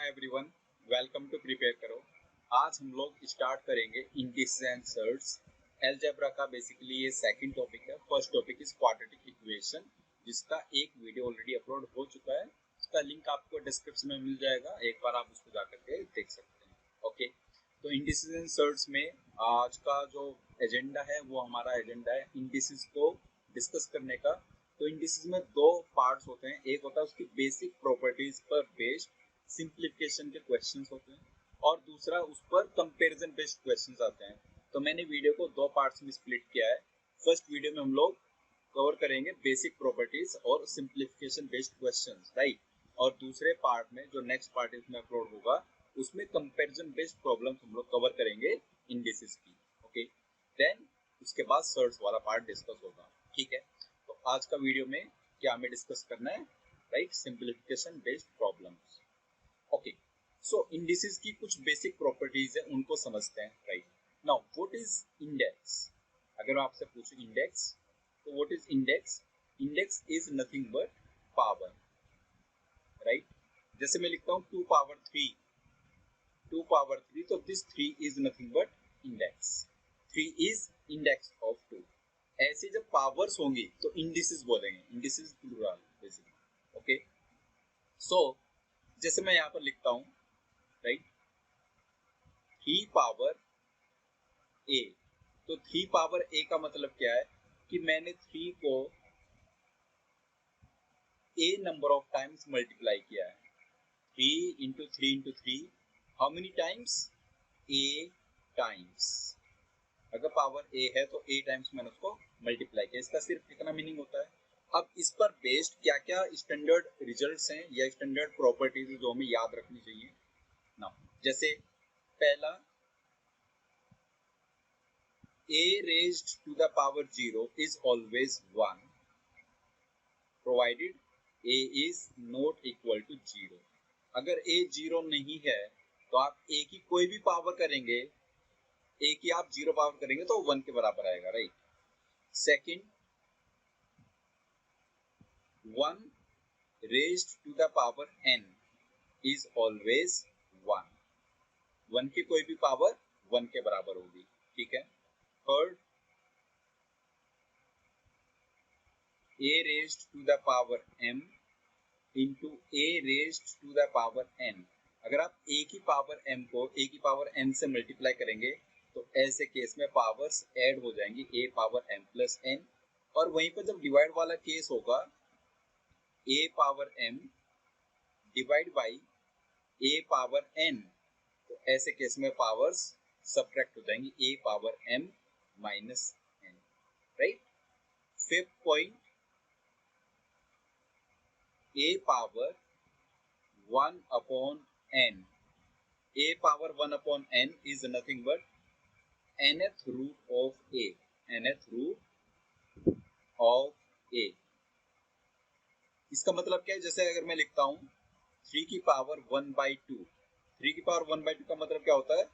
Hi everyone, welcome to prepare करो। आज हम लोग स्टार्ट करेंगे इंडिसेस एंड सर्ट्स। अलजेब्रा का बेसिकली ये सेकंड टॉपिक है। First topic is quadratic equation, जिसका एक वीडियो ऑलरेडी अपलोड हो चुका है। उसका लिंक आपको डिस्क्रिप्शन में मिल जाएगा, एक बार आप उसको जाकर के देख सकते हैं। ओके, तो इंडिसेस एंड सर्ट्स में आज का जो एजेंडा है वो हमारा एजेंडा है इंडिसेस को डिस्कस करने का। तो इंडिसेस में दो पार्ट्स होते हैं, एक होता है उसकी बेसिक प्रॉपर्टीज पर बेस्ड सिंप्लीफिकेशन के क्वेश्चंस होते हैं और दूसरा उस पर कंपैरिजन बेस्ड क्वेश्चंस आते हैं। तो मैंने वीडियो को दो पार्ट्स में स्प्लिट किया है। फर्स्ट वीडियो में हम लोग कवर करेंगे बेसिक प्रॉपर्टीज और सिंप्लीफिकेशन बेस्ड क्वेश्चंस, राइट। और दूसरे पार्ट में जो नेक्स्ट पार्ट इसमें अपलोड होगा उसमें कंपैरिजन बेस्ड प्रॉब्लम्स हम लोग कवर करेंगे इंडिसेस की। ओके, देन उसके बाद सर्ट्स वाला पार्ट डिस्कस होगा। ठीक है, तो आज का वीडियो में क्या हमें डिस्कस करना है, right, simplification based problems. Okay, so indices की कुछ बेसिक प्रॉपर्टीज है, उनको समझते हैं, right. Now what is index? अगर मैं आपसे पूछूं इंडेक्स, तो what is index? Index is nothing but power, right. जैसे मैं लिखता हूं 2 पावर 3, 2 पावर 3, तो this 3 is nothing but index. 3 is index of 2। ऐसे जब पावर्स होंगी तो इंडिसेस बोलेंगे, इंडिसेस प्लूरल बेसिकली। ओके, सो जैसे मैं यहाँ पर लिखता हूँ, राइट, 3 पावर ए। तो 3 पावर ए का मतलब क्या है कि मैंने 3 को ए नंबर ऑफ टाइम्स मल्टीप्लाई किया है। 3 into 3 into 3, how many times? A times. अगर पावर ए है तो ए टाइम्स मैंने उसको मल्टीप्लाई किया। इसका सिर्फ कितना मीनिंग होता है? अब इस पर बेस्ड क्या क्या स्टैंडर्ड रिजल्ट्स हैं या स्टैंडर्ड प्रॉपर्टीज जो हमें याद रखनी चाहिए ना। जैसे पहला, a raised to the power 0 is always 1 provided a is not equal to 0। अगर a 0 नहीं है तो आप a की कोई भी पावर करेंगे, a की आप 0 पावर करेंगे तो 1 के बराबर आएगा, right. Second, 1 raised to the power n is always 1। 1 की कोई भी पावर 1 के बराबर होगी, ठीक है। Third, a raised to the power m into a raised to the power n। अगर आप a की पावर m को a की पावर n से मल्टीप्लाई करेंगे तो ऐसे केस में पावर्स ऐड हो जाएंगी, a पावर m प्लस n। और वहीं पर जब डिवाइड वाला केस होगा, a पावर m divide by a power n, तो ऐसे केस में पावर्स सब्ट्रैक्ट हो जाएंगी, a पावर m minus n, right. Fifth point, a power 1 upon n। a power 1 upon n is nothing but nth root of a, nth root of a। इसका मतलब क्या है? जैसे अगर मैं लिखता हूं 3 की पावर 1 बाई 2, 3 की पावर 1 बाई 2 का मतलब क्या होता है?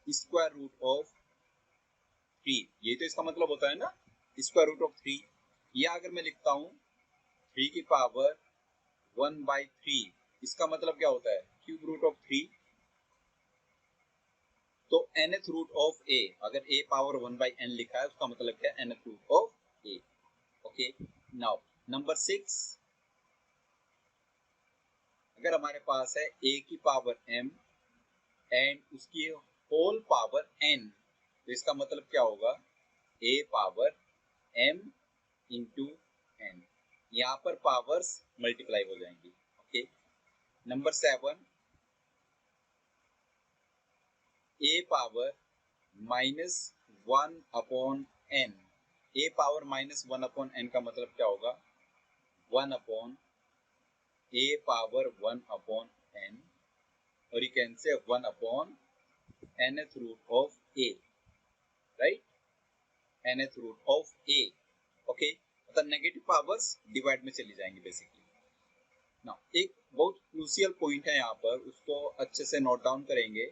Square root of 3। ये तो इसका मतलब होता है ना, स्क्वायर रूट ऑफ 3। या अगर मैं लिखता हूं 3 की पावर 1 बाई 3, इसका मतलब क्या होता है? Cube root of 3। तो nth रूट ऑफ a, अगर a पावर 1 बाई n लिखा है उसका मतलब क्या है? nth root of a। Okay, now number 6, अगर हमारे पास है a की पावर m एंड उसकी होल पावर n, तो इसका मतलब क्या होगा? a पावर m इंटू n। यहाँ पर पावर्स मल्टीप्लाई हो जाएंगी। Okay, number 7, a power minus 1 upon n। a power minus 1 upon n का मतलब क्या होगा? 1 upon a power 1 upon n, और you can say 1 upon nth root of a, right, nth root of a। Okay, मतलब negative powers divide में चली जाएंगी basically. ना एक बहुत क्रूशियल पॉइंट है यहाँ पर, उसको अच्छे से नोट डाउन करेंगे,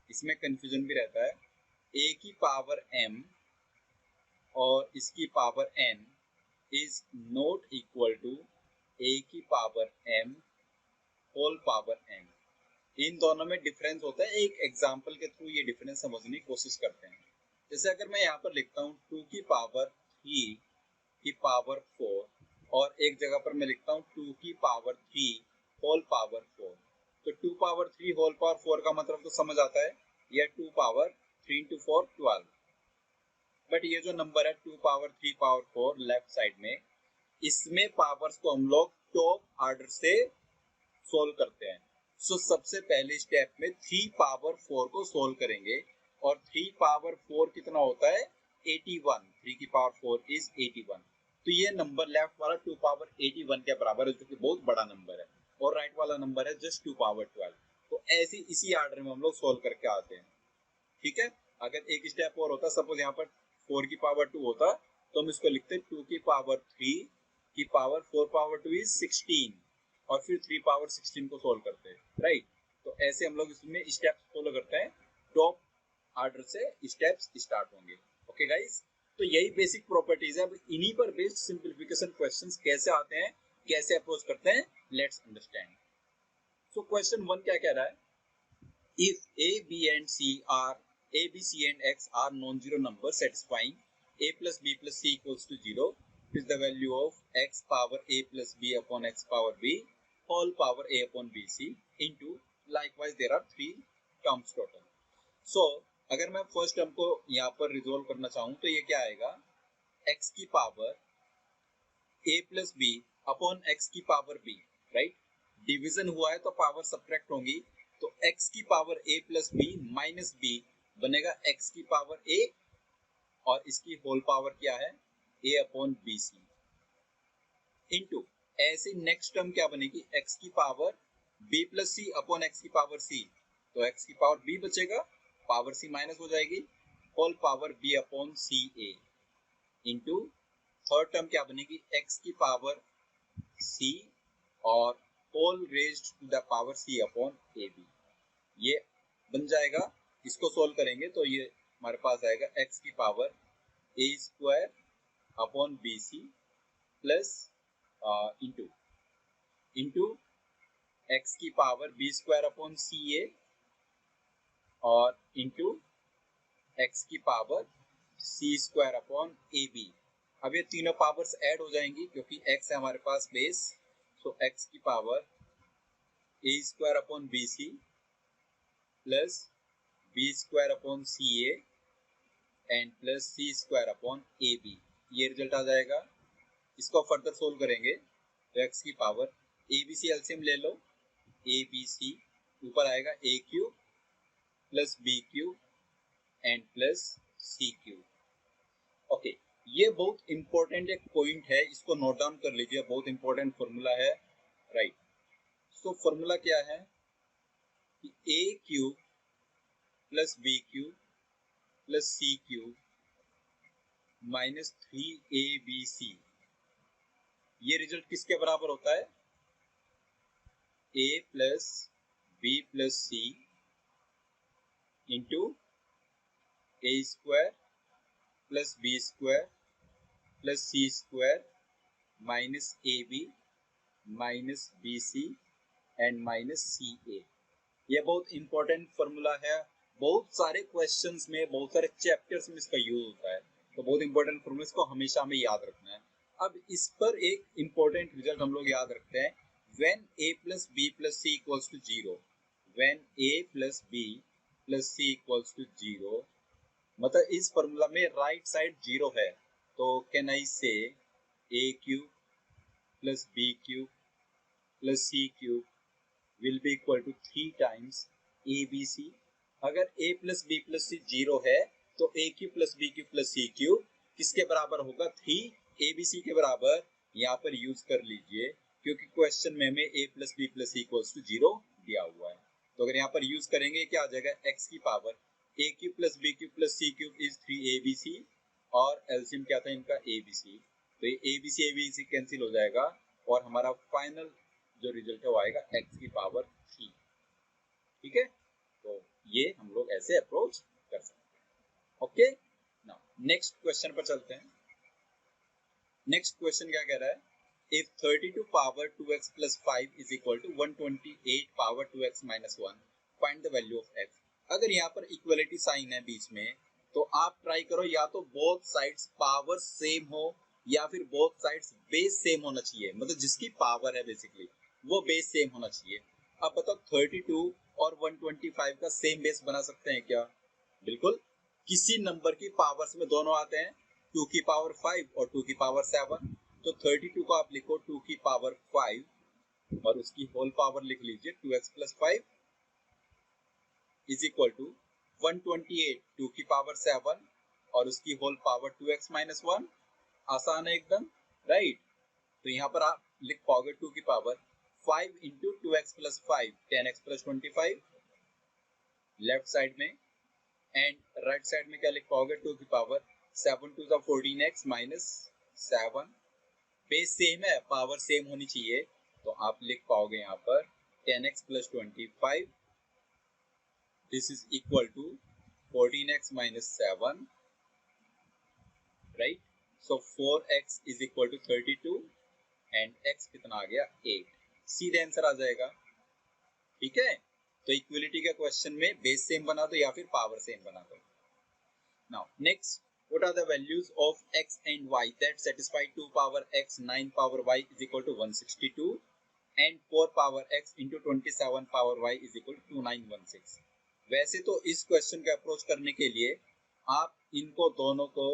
इसमें कंफ्यूजन भी रहता है। a की पावर m और इसकी power n is not equal to a की power m whole power n। इन दोनों में डिफरेंस होता है। एक एग्जांपल के थ्रू ये डिफरेंस समझने की कोशिश करते हैं। जैसे अगर मैं यहाँ पर लिखता हूँ 2 की पावर 3 की पावर 4 और एक जगह पर मैं लिखता हूँ 2 की पावर 3 होल पावर 4, तो 2 पावर 3 होल पावर 4 का मतलब तो समझ आता है, यह 2 पावर 3 इंटू 4 12। बट ये जो नंबर है 2 पावर 3 पावर 4 लेफ्ट साइड में, इसमें पावर्स को हम लोग टॉप ऑर्डर से सोल्व करते हैं। सो सबसे पहले स्टेप में 3 पावर 4 को सोल्व करेंगे और 3 पावर 4 कितना होता है 81। 3 की पावर 4 इज 81। तो ये नंबर लेफ्ट वाला 2 पावर 81 के बराबर है, जो कि बहुत बड़ा नंबर है, और राइट वाला नंबर है जस्ट 2 पावर 12। तो ऐसे इसी ऑर्डर में हम लोग सोल्व करके आते हैं। ठीक है, अगर एक स्टेप और होता, सपोज यहाँ पर 4 की पावर 2 होता, तो हम इसको लिखते 2 की पावर 3 की पावर 4 पावर 2 इज 16 और फिर 3 पावर 16 को सोल्व करते हैं, राइट। तो ऐसे हम लोग इसमें स्टेप्स फॉलो करते हैं, टॉप ऑर्डर से स्टेप्स स्टार्ट होंगे। ओके गाइस, तो यही बेसिक प्रॉपर्टीज है। अब इन्हीं पर बेस्ड सिंपलीफिकेशन क्वेश्चंस कैसे आते हैं, कैसे अप्रोच करते हैं, लेट्स अंडरस्टैंड। सो क्वेश्चन 1 क्या कह रहा है, if a, b and c are a, b, c and x are non-zero numbers satisfying a plus b plus c equals to 0, is the value of x power a plus b upon x power b whole power a upon bc into, likewise there are 3 terms total. So अगर मैं first term को यहाँ पर resolve करना चाहूँ तो ये क्या आएगा, x की power a plus b upon x की पावर b, राइट। डिवीजन हुआ है तो पावर सब्ट्रैक्ट होंगी, तो x की power a plus b minus b बनेगा x की पावर a, और इसकी होल पावर क्या है a upon b c into, ऐसे नेक्स्ट टर्म क्या बनेगी, x की power b plus c upon x की पावर c, तो x की पावर b बचेगा, पावर c माइनस हो जाएगी, whole power b upon c a into, third term क्या बनेगी, x की पावर c और whole raised to the power c upon a b, ये बन जाएगा। इसको सोल्व करेंगे तो ये हमारे पास आएगा x की power a square upon b c plus into into x की power b square upon c ए और इंटू x की power c square upon a B. अब ये तीनों पावर्स ऐड हो जाएंगी क्योंकि x है हमारे पास बेस, सो x की power a square upon b c plus b square upon c a and plus c square upon a b, ये रिजल्ट आ जाएगा। इसको फर्दर सोल्व करेंगे तो x की power a b c LCM ले लो, ए बी सी ऊपर आएगा a cube plus b cube and plus c cube. Okay, ये बहुत इंपॉर्टेंट एक पॉइंट है, इसको नोट डाउन कर लीजिए, बहुत इंपॉर्टेंट फॉर्मूला है, राइट। सो फॉर्मूला क्या है, a cube plus b cube plus c cube minus 3abc, ये रिजल्ट किसके बराबर होता है, a plus b plus c into a square plus b square plus c square minus a b minus b c and minus c a. ये बहुत important formula है, बहुत सारे क्वेश्चंस में, बहुत सारे चैप्टर्स में इसका यूज होता है, तो बहुत इंपॉर्टेंट फॉर्मूला, इसको हमेशा हमें याद रखना है। अब इस पर एक इंपॉर्टेंट रिजल्ट हम लोग याद रखते हैं, when a plus b plus c equals to 0, when a plus b plus c equals to 0, मतलब इस फॉर्मूला में राइट साइड 0 है, तो can I say a cube plus b cube plus c cube will be equal to 3 times ABC। अगर a plus b plus c 0 है तो a cube plus b cube plus c cube किसके बराबर होगा, 3abc के बराबर। यहाँ पर यूज कर लीजिए क्योंकि क्वेश्चन में हमें a plus b plus c equals to 0 दिया हुआ है, तो अगर यहाँ पर यूज करेंगे क्या आ जाएगा, x की power a cube plus b cube plus c cube is 3abc और एलसीएम क्या था इनका abc, तो ये abc कैंसिल हो जाएगा और हमारा फाइनल जो रिजल्ट है वो आएगा x की पावर 3। ठीक है, तो ये हम लोग ऐसे अप्रोच कर सकते हैं। ओके, नाउ नेक्स्ट क्वेश्चन पर चलते हैं। नेक्स्ट क्वेश्चन क्या कह रहा है, if 32 power 2x plus 5 is equal to 128 power 2x minus 1, find the value of x. अगर यहाँ पर इक्वलिटी साइन है बीच में, तो आप ट्राई करो या तो बोथ साइड्स पावर सेम हो या फिर बोथ साइड्स बेस सेम होना चाहिए, मतलब जिसकी पावर है बेसिकली वो बेस सेम होना चाहिए। अब बताओ 32 और 125 का सेम बेस बना सकते हैं क्या? बिल्कुल, किसी नंबर की पावर्स में दोनों आते हैं, 2 की पावर 5 और 2 की पावर 7। तो 32 को आप लिखो 2 की पावर 5 और उसकी होल पावर लिख लीजिए 2x plus 5 is equal to 128 2 की पावर 7 और उसकी होल पावर 2x माइनस 1। आसान है एकदम, राइट? तो यहाँ पर आप लिख पाओगे 2 की power 5 into 2x plus 5 10x plus 25 left side में, एंड राइट साइड में क्या लिख पाओगे 2 की power 7 to 14x minus 7। Base same है, पावर सेम होनी चाहिए, तो आप लिख पाओगे यहाँ पर 10x plus 25 this is equal to 14x minus 7, right? So 4x is equal to 32 and x कितना आ गया 8। सीधे आंसर आ जाएगा, ठीक है? तो इक्वलिटी के क्वेश्चन में बेस सेम बना दो या फिर पावर सेम बना दो। Now next, what are the values of x and y that satisfy 2 power x 9 power y is equal to 162 and 4 power x into 27 power y is equal to 2916। वैसे तो इस question का approach करने के लिए आप इनको दोनों को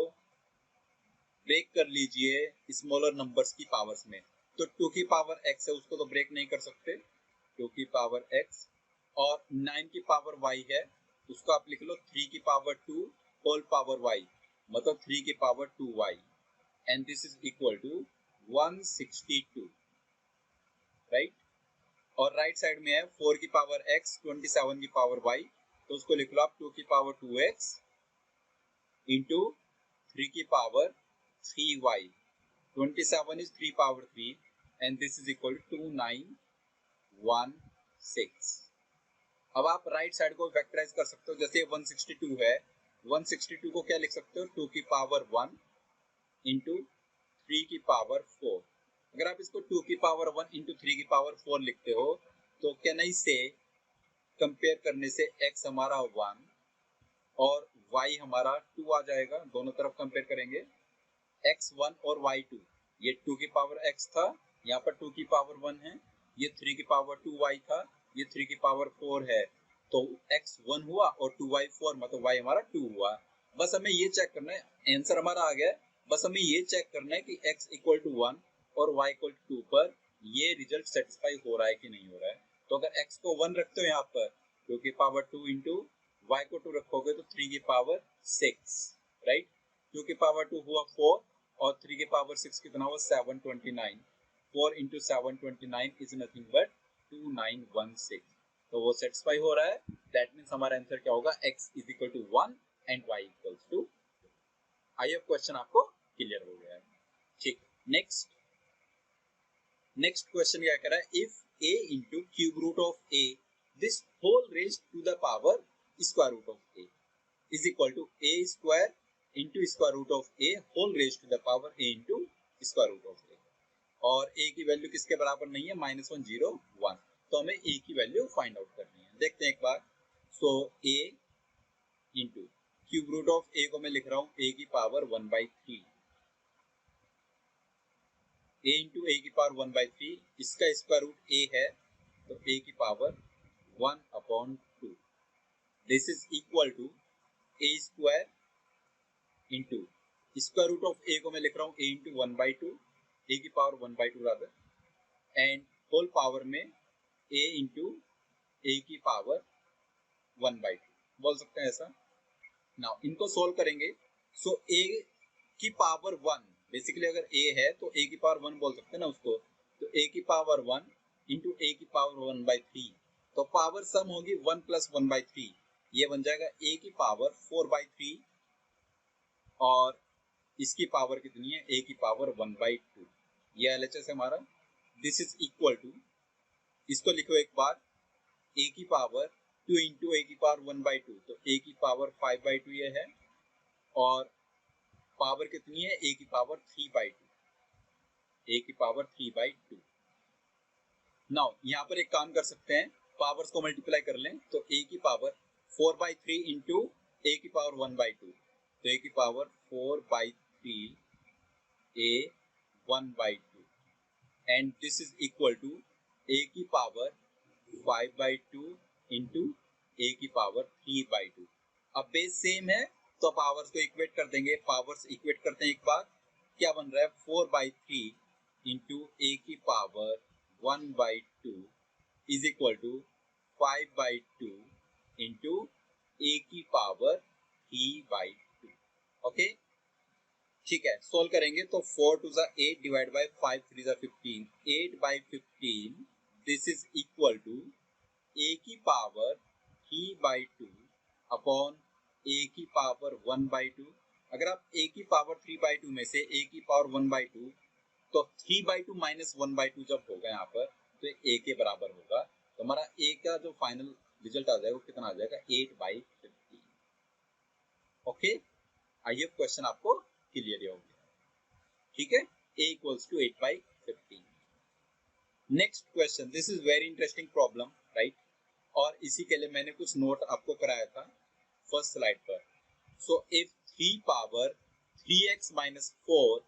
ब्रेक कर लीजिए स्मॉलर नंबर्स की पावर्स में। तो 2 की पावर x है उसको तो ब्रेक नहीं कर सकते, 2 की पावर x, और 9 की पावर y है उसको आप लिख लो 3 की पावर 2 होल पावर y, मतलब 3 की power 2y, and this is equal to 162, right? और राइट साइड में है 4 की पावर x 27 की पावर y, तो उसको लिख लो आप 2 की पावर 2x इंटू 3 की power 3y, 27 is 3 power 3 and this is equal to 2916। अब आप राइट साइड को फैक्टराइज कर सकते हो, जैसे 162 है, 162 को क्या लिख सकते हो 2 की पावर 1 इंटू 3 की पावर 4। अगर आप इसको 2 की पावर 1 इंटू 3 की पावर 4 लिखते हो तो कैन आई से कंपेयर करने से x हमारा 1 और y हमारा 2 आ जाएगा, दोनों तरफ कंपेयर करेंगे x1 और y2। ये 2 की पावर x था, यहाँ पर 2 की पावर 1 है, ये 3 की पावर 2y था, ये 3 की पावर 4 है, तो x 1 हुआ और 2y 4, मतलब y हमारा 2 हुआ। बस हमें ये चेक करना है, आंसर हमारा आ गया, बस हमें ये चेक करना है कि x इक्वल टू 1 और y इक्वल टू 2 पर ये रिजल्ट सेटिस्फाई हो रहा है कि नहीं हो रहा है। तो अगर x को 1 रखते हो यहाँ पर 2 की पावर 2 इंटू y को 2 रखोगे तो 3 की पावर 6, राइट? 2 की पावर 2 हुआ 4 और 3 की पावर 6 कितना हुआ 729। 4 इंटू 729 इज नथिंग बट 2916। तो वो सेटिस्फाई हो रहा है, दैट मीन्स हमारा आंसर क्या होगा x is equal to 1 and y equals to. I hope question आपको क्लियर हो गया है, ठीक? नेक्स्ट क्वेश्चन क्या कह रहा है, if a into cube root of a this whole raise to the power square root of a is equal to a square into square root of a whole raise to the power a into square root of a, और a की value किसके बराबर नहीं है -1 0 1, तो हमें a की value find out करनी है। देखते हैं एक बार। So a into cube root of a को मैं लिख रहा हूँ a की पावर 1/3, a इंटू a की पावर 1/3, इसका स्क्वायर रूट a है तो a की power 1/2, this is equal to a square into square root of a को मैं लिख रहा हूँ a इंटू 1/2, a की power 1/2 rather, and whole power में a इंटू a की पावर 1/2 बोल सकते हैं ऐसा। नाउ इनको सोल्व करेंगे, सो a की पावर 1, बेसिकली अगर a है तो a की पावर 1 बोल सकते हैं ना उसको, तो a की पावर 1 इंटू a की पावर 1/3, तो पावर सम होगी 1 प्लस 1/3, ये बन जाएगा a की पावर 4/3 और इसकी पावर कितनी है a की पावर 1/2, ये LHS है हमारा। दिस इज इक्वल टू, इसको लिखो एक बार, a की पावर 2 इंटू a की पावर 1/2, तो a की पावर 5/2 ये है, और पावर कितनी है a की पावर 3/2, a की पावर 3/2। नाउ यहाँ पर एक काम कर सकते हैं, पावर्स को मल्टीप्लाई कर लें तो a की पावर 4/3 इंटू a की पावर 1/2, तो a की power 4/3 a 1/2 and this is equal to a की पावर 5/2 इंटू a की पावर 3/2। अब बेस सेम है तो पावर्स को इक्वेट कर देंगे, पावर्स इक्वेट करते हैं एक बार, क्या बन रहा है 4/3 इंटू a की power 1/2 is equal to 5/2 into a की पावर 3/2। ओके ठीक है, सोल्व करेंगे तो 4 टू ज़ा 8 डिवाइड बाय 5 3 ज़ा 15, 8/15 this is equal to a की पावर 3/2 अपॉन a की पावर 1/2। अगर आप a की पावर 3/2 में से a की पावर 1/2, तो 3/2 माइनस 1/2 जब होगा यहाँ पर तो a के बराबर होगा, तो हमारा a का जो फाइनल रिजल्ट आ जाएगा वो कितना आ जाएगा 8/15। ओके, आई होप क्वेश्चन आपको क्लियर हो गया। ठीक है, a equals to 8/15। Next question, this is very interesting problem right, और इसी के लिए मैंने कुछ नोट आपको कराया था फर्स्ट स्लाइड पर। So if 3 power 3x minus 4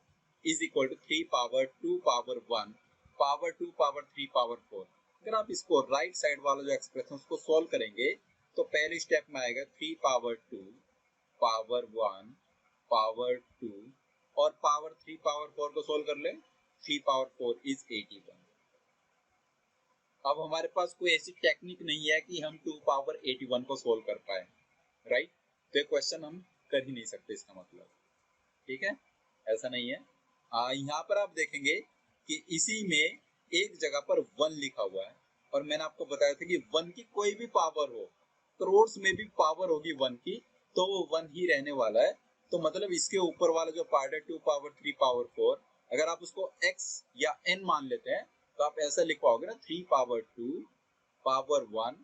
is equal to 3 power 2 power 1 power 2 power 3 power 4, अगर आप इसको राइट साइड वाला जो एक्सप्रेशन उसको सोल्व करेंगे तो पहले स्टेप में आएगा 3 पावर 2 पावर 1 पावर 2 और पावर 3 पावर 4 को सोल्व कर ले, 3 पावर 4 इज 81। अब हमारे पास कोई ऐसी टेक्निक नहीं है कि हम 2 पावर 81 को सोल्व कर पाए राइट, तो ये क्वेश्चन हम कर ही नहीं सकते इसका मतलब। ठीक है, ऐसा नहीं है। यहाँ पर आप देखेंगे कि इसी में एक जगह पर 1 लिखा हुआ है और मैंने आपको बताया था कि 1 की कोई भी पावर हो, करोड़ में भी पावर होगी 1 की, तो वो 1 ही रहने वाला है। तो मतलब इसके ऊपर वाला जो पार्ट है 2 पावर 3 पावर 4, अगर आप उसको x या n मान लेते हैं तो आप ऐसा लिख पाओगे ना 3 पावर 2 पावर 1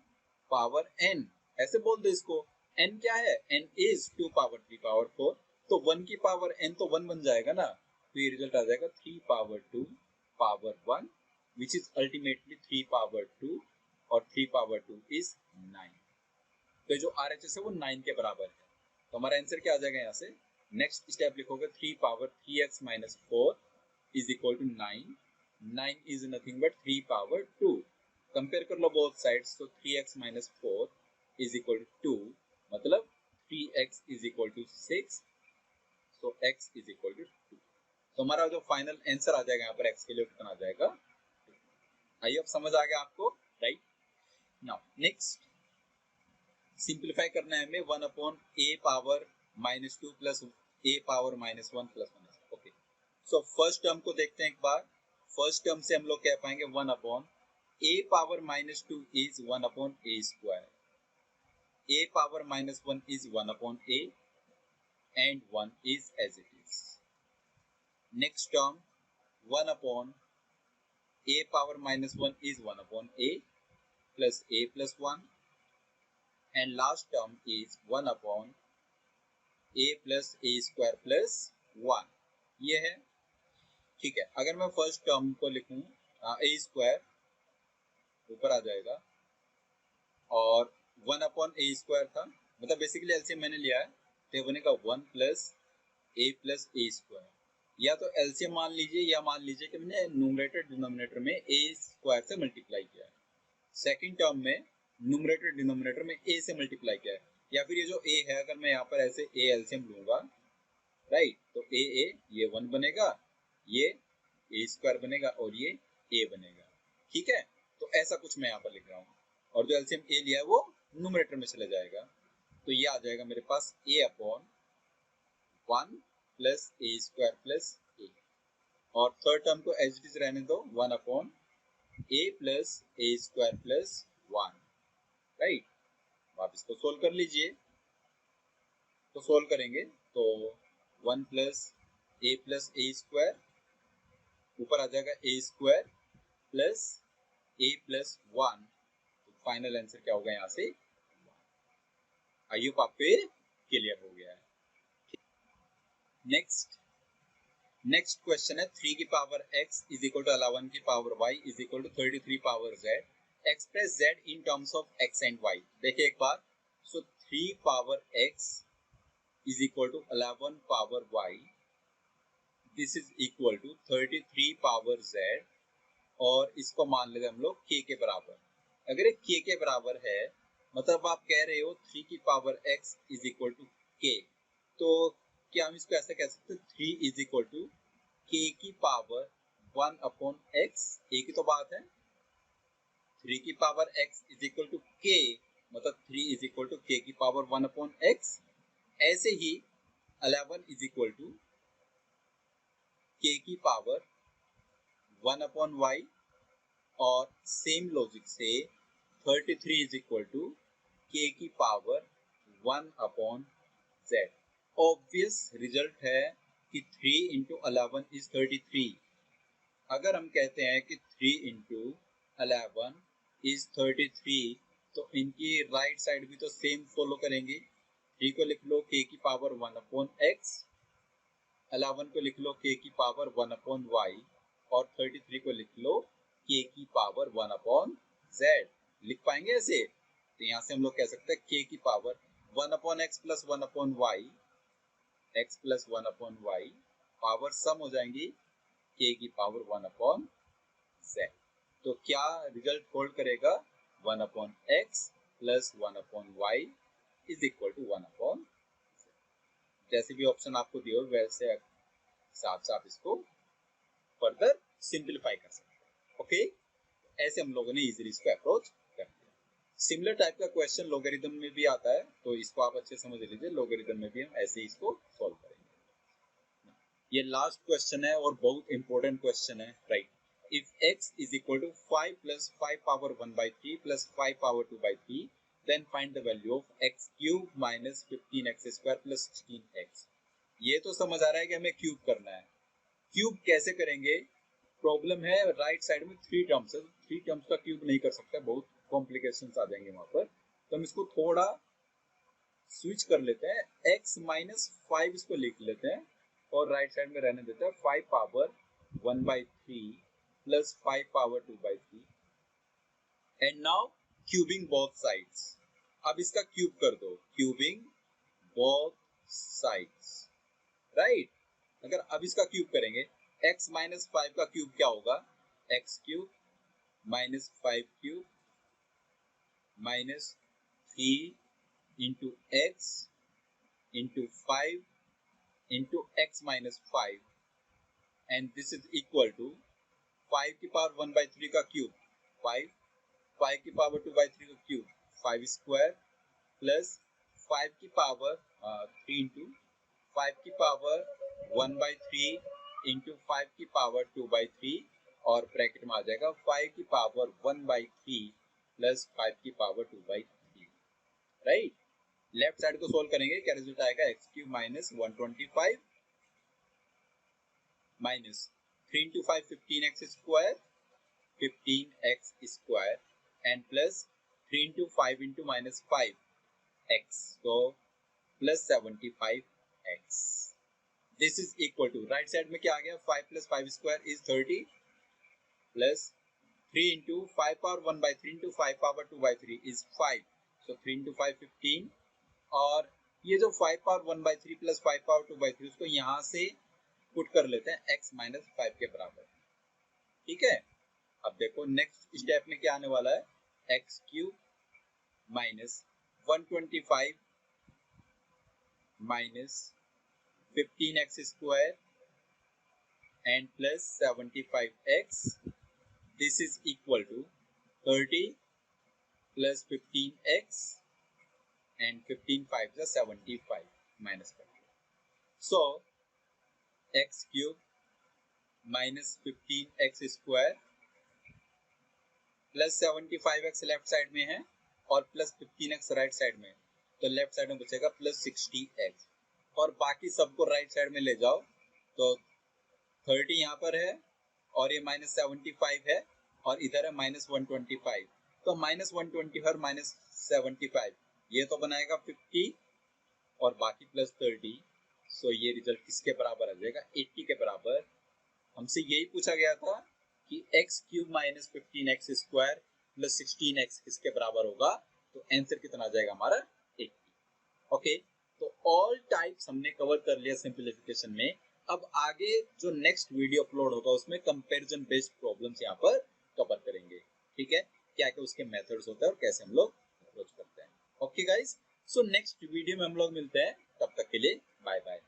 पावर n, ऐसे बोल दो इसको। n क्या है, n इज 2 पावर 3 पावर 4, तो 1 की पावर n तो 1 बन जाएगा ना, तो ये रिजल्ट आ जाएगा 3 power 2 power 1 which is ultimately 3 power 2 और 3 पावर 2 इज 9। तो जो RHS है वो 9 के बराबर है, तो हमारा आंसर क्या आ जाएगा यहाँ से। नेक्स्ट स्टेप लिखोगे 3 power 3x minus 4 is equal to 9, 9 is nothing but 3 power 2। Compare कर लो बोथ साइड्स, तो 3x minus 4 is equal to 2, मतलब 3x is equal to 6, so x is equal to 2। तो हमारा जो फाइनल आंसर आ जाएगा यहाँ पर x के लिए कितना आ जाएगा। आई होप समझ आ गया आपको राइट। नाउ नेक्स्ट सिंप्लीफाई करना है हमें 1 upon a power minus 2 plus a power minus 1 plus 1। Okay, so first term को देखते हैं एक बार। फर्स्ट टर्म से हम लोग कह पाएंगे 1 upon a power minus 2 is 1 upon a square, a power minus 1 is 1 upon a and 1 is as it is. Next term 1 upon a power minus 1 is 1 upon a plus a plus 1 and last term is 1 upon a plus a square plus 1, ये है। ठीक है, अगर मैं first term को लिखूं a square ऊपर आ जाएगा और 1 अपॉन a स्क्वायर था, मतलब बेसिकली एलसीएम मैंने लिया है तो बनेगा 1 plus a plus a square, या तो एलसीएम मान लीजिए या मान लीजिए कि मैंने न्यूमरेटर डिनोमिनेटर में a स्क्वायर से मल्टीप्लाई किया है, सेकंड टर्म में न्यूमरेटर डिनोमिनेटर में a से मल्टीप्लाई किया है, या फिर ये जो a है अगर मैं यहाँ पर ऐसे a एलसीएम लूंगा राइट, तो a ये 1 बनेगा, ये a स्क्वायर बनेगा और ये a बनेगा। ठीक है, तो ऐसा कुछ मैं यहाँ पर लिख रहा हूँ और जो एलसीएम a लिया है वो न्यूमरेटर में चले जाएगा, तो ये आ जाएगा मेरे पास a upon 1 plus a square plus a, और थर्ड टर्म को एज इट इज रहने दो 1 upon a plus a square plus 1 right. आप इसको सोल्व कर लीजिए, तो सोल्व करेंगे तो 1 प्लस a स्क्वायर ऊपर आ जाएगा a square plus a plus 1, तो फाइनल आंसर क्या होगा यहाँ से। आई होप आपको क्लियर हो गया है। नेक्स्ट नेक्स्ट क्वेश्चन है 3 की power x is equal to 11 की power y is equal to 33 power z, express z in terms of x and y। देखिए एक बार, so 3 power x is equal to 11 power y, this is equal to 33 power z, और इसको मान लेते हम लोग k के बराबर। अगर ये k के बराबर है, मतलब आप कह रहे हो 3 की power x is equal to k, तो क्या हम इसको ऐसा कह सकते हैं 3 इज इक्वल टू k की पावर 1 अपॉन x, एक ही तो बात है। 3 की power x is equal to k, मतलब 3 इज इक्वल टू k की पावर 1 अपॉन x। ऐसे ही 11 इज इक्वल टू k की पावर 1 अपॉन y, और सेम लॉजिक से 33 इज इक्वल टू k की power 1 upon z। Obvious result है कि 3 इंटू 11 इज 33। अगर हम कहते हैं कि 3 इंटू 11 इज 33, तो इनकी राइट साइड भी तो सेम फॉलो करेंगे। 3 को लिख लो k की पावर 1 अपॉन x, 11 को लिख लो k की पावर 1 अपॉन y, और 33 को लिख लो k की पावर 1 अपॉन z। लिख पाएंगे ऐसे? तो यहाँ से हम लोग कह सकते हैं k की power 1 upon x plus 1 upon y, x plus 1 upon y, power sum हो जाएंगी k की पावर 1 अपॉन z। तो क्या रिजल्ट होल्ड करेगा? 1 upon x plus 1 upon y is equal to 1 upon z। जैसे भी ऑप्शन आपको दिए हो वैसे साफ साफ इसको फर्दर सिंप्लीफाई कर सकते हैं। ओके, ऐसे हम लोगों ने इजीली इसको अप्रोच कर लिया। सिमिलर टाइप का क्वेश्चन लोगरिथम में भी आता है, तो इसको आप अच्छे समझ लीजिए। लोगरिथम में भी हम ऐसे ही इसको सॉल्व करेंगे। ये लास्ट क्वेश्चन है और बहुत इंपॉर्टेंट क्वेश्चन है, right. If x is equal to 5 plus 5 power 1 by 3 plus 5 power 2 by 3, then find the value of x cube minus 15x square plus 16x। ये तो समझ आ रहा है कि हमें क्यूब करना है। क्यूब कैसे करेंगे? प्रॉब्लम है राइट साइड में 3 टर्म्स है, 3 टर्म्स का क्यूब नहीं कर सकते, बहुत कॉम्प्लिकेशंस आ जाएंगे वहां पर। तो हम इसको थोड़ा स्विच कर लेते हैं, x माइनस 5 इसको लिख लेते हैं, और राइट साइड में रहने देते हैं 5 power 1 by 3 plus 5 power 2 by 3, and now cubing both sides। अब इसका क्यूब कर दो, क्यूबिंग both sides, राइट। अगर अब इसका क्यूब करेंगे, x माइनस 5 का क्यूब क्या होगा? x cube minus 5 cube minus 3 into x into 5 into x minus 5, and this is equal to 5 की पावर 1 by 3 का क्यूब 5, 5 की पावर 2 by 3 का क्यूब 5 स्क्वायर, प्लस 5 की पावर 3 इंटू 5 की पावर 1 by 3 इंटू 5 की पावर 2 by 3, और bracket में आ जाएगा 5 की पावर 1 by 3 प्लस 5 की power 2 by 3, right. Left side को सोल्व करेंगे, क्या रिजल्ट आएगा? X cube minus 125 minus 3 into 5 15x square, 15x square, and plus 3 into 5 into minus 5x, तो plus 75x। This is equal to, right side में क्या आ गया? 5 plus 5 square is 30, plus 3 into 5 power 1 by 3 into 5 power 2 by 3 is 5, so 3 into 5 15, और ये जो 5 power 1 by 3 plus 5 power 2 by 3 उसको यहाँ से पुट कर लेते हैं x माइनस 5 के बराबर, ठीक है। अब देखो नेक्स्ट स्टेप में क्या आने वाला है? X cube minus 125 minus 15x square and plus 75x, this is equal to 30 plus 15x and 15 5 75 minus कर, so x cube minus 15x square plus 75x left side में है और प्लस 15x राइट साइड में, तो left side में बचेगा plus 60x, और बाकी सबको राइट साइड में ले जाओ, तो 30 यहाँ पर है और ये माइनस 75 है और इधर है माइनस 125, तो माइनस 120 और माइनस 75 ये तो बनाएगा 50 और बाकी प्लस 30, सो ये रिजल्ट किसके बराबर आ जाएगा, 80 के बराबर। हमसे यही पूछा गया था कि x cube minus 15x² plus 16x किसके बराबर होगा, तो आंसर कितना आ जाएगा हमारा 80। ओके, तो ऑल टाइप्स हमने कवर कर लिया सिंपलीफिकेशन में। अब आगे जो नेक्स्ट वीडियो अपलोड होगा उसमें कंपैरिजन बेस्ड प्रॉब्लम्स यहाँ पर कवर करेंगे। ठीक है, क्या क्या उसके मेथड्स होते हैं और कैसे हम लोग अप्रोच करते हैं। Okay guys, so next video में हम लोग मिलते हैं, तब तक के लिए बाय बाय।